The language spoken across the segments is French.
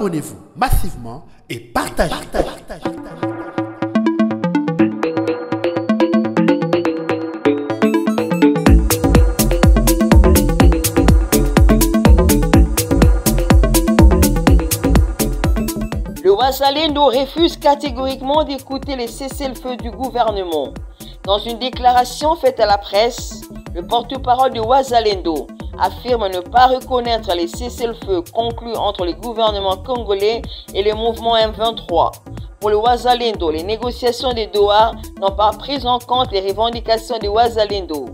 Abonnez-vous massivement et partagez. Le Wazalendo refuse catégoriquement d'écouter les cessez-le-feu du gouvernement. Dans une déclaration faite à la presse, le porte-parole de Wazalendo affirme ne pas reconnaître les cessez-le-feu conclus entre le gouvernement congolais et le mouvement M23. Pour le Wazalendo, les négociations de Doha n'ont pas pris en compte les revendications de Wazalendo.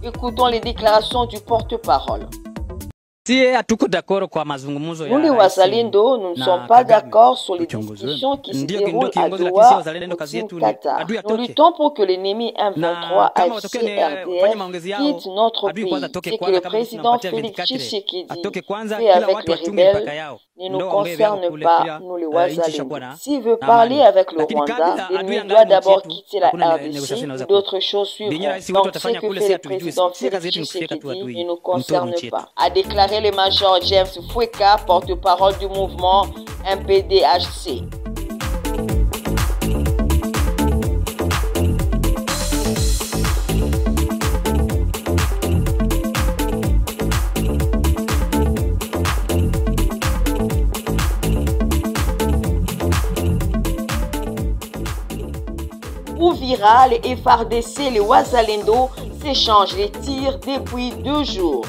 Écoutons les déclarations du porte-parole. Nous les Wazalendo, nous ne sommes pas d'accord sur les discussions qui se déroulent à Doha ou Qatar. Nous luttons pour que l'ennemi M23 AFC-RDF quitte notre pays et que le président Félix Tshisekedi fait avec les rebelles ne nous concerne pas, nous les Wazalendo. S'il veut parler avec le Rwanda, l'ennemi doit d'abord quitter la RDC, d'autres choses suivront. Donc ce que fait le président Félix Tshisekedi ne nous concerne pas. A déclaré le major James Foueka, porte-parole du mouvement MPDHC. Uvira, les FARDC et les Wazalendo s'échangent les tirs depuis 2 jours.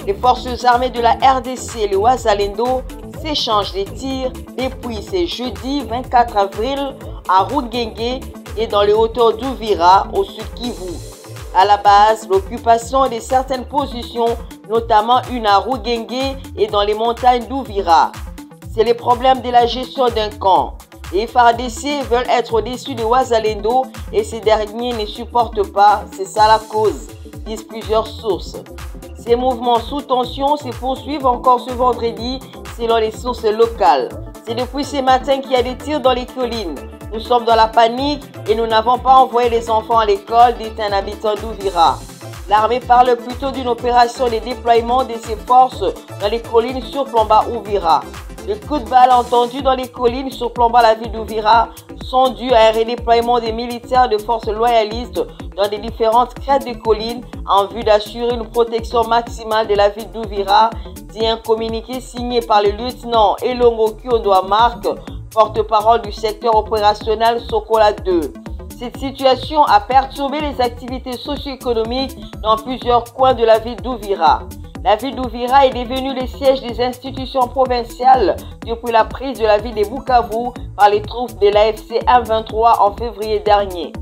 Les forces armées de la RDC et les Wazalendo s'échangent les tirs depuis ce jeudi 24 avril à Rugenge et dans les hauteurs d'Uvira au sud Kivu. À la base, l'occupation de certaines positions, notamment une à Rugenge et dans les montagnes d'Uvira. C'est le problème de la gestion d'un camp. Les FARDC veulent être au-dessus de Wazalendo et ces derniers ne supportent pas, c'est ça la cause, disent plusieurs sources. Ces mouvements sous tension se poursuivent encore ce vendredi selon les sources locales. C'est depuis ce matin qu'il y a des tirs dans les collines. Nous sommes dans la panique et nous n'avons pas envoyé les enfants à l'école, dit un habitant d'Uvira. L'armée parle plutôt d'une opération de déploiement de ses forces dans les collines surplombant Uvira. Les coups de balle entendus dans les collines surplombant la ville d'Uvira sont dus à un redéploiement des militaires de forces loyalistes dans des différentes crêtes de collines en vue d'assurer une protection maximale de la ville d'Uvira, dit un communiqué signé par le lieutenant Elongo Kiondoa Marc, porte-parole du secteur opérationnel Sokola 2. Cette situation a perturbé les activités socio-économiques dans plusieurs coins de la ville d'Uvira. La ville d'Uvira est devenue le siège des institutions provinciales depuis la prise de la ville de Bukavu par les troupes de l'AFC M23 en février dernier.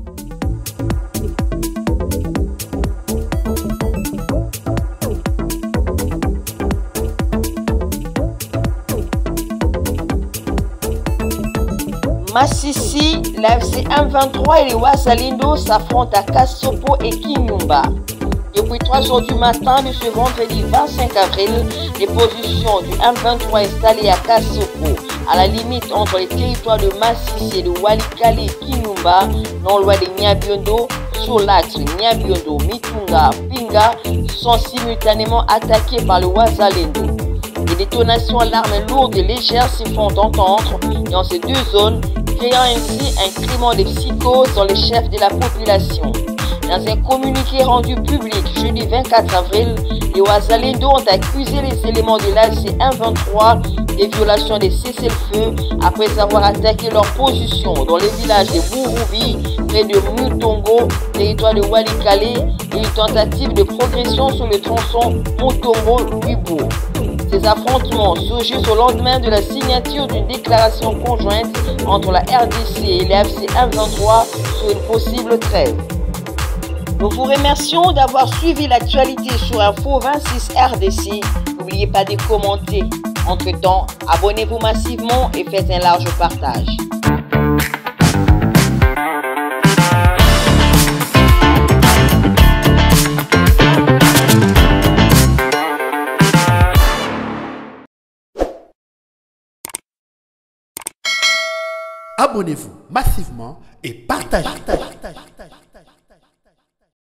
Massissi, l'AFC M23 et les Wazalendo s'affrontent à Kassopo et Kinyumba. Depuis 3 jours du matin de ce vendredi 25 avril, les positions du M23 installées à Kassopo, à la limite entre les territoires de Massissi et de Walikale et Kinyumba, non loin de Nyabiondo, sur l'axe Nyabiondo-Mitunga Pinga, sont simultanément attaqués par le Wazalendo. Les détonations à l'arme lourde et légère se font entendre dans ces 2 zones, créant ainsi un climat de psychose dans les chefs de la population. Dans un communiqué rendu public jeudi 24 avril, les Wazalendo ont accusé les éléments de l'AFC M23 des violations des cessez-le-feu après avoir attaqué leur position dans les villages de Burubi, près de Mutongo, territoire de Walikale, et une tentative de progression sur le tronçon Mutongo-Lubo. Ces affrontements surgissent au lendemain de la signature d'une déclaration conjointe entre la RDC et l'AFC M23 sur une possible trêve. Nous vous remercions d'avoir suivi l'actualité sur Info 26 RDC. N'oubliez pas de commenter. Entre-temps, abonnez-vous massivement et faites un large partage. Abonnez-vous massivement et partagez.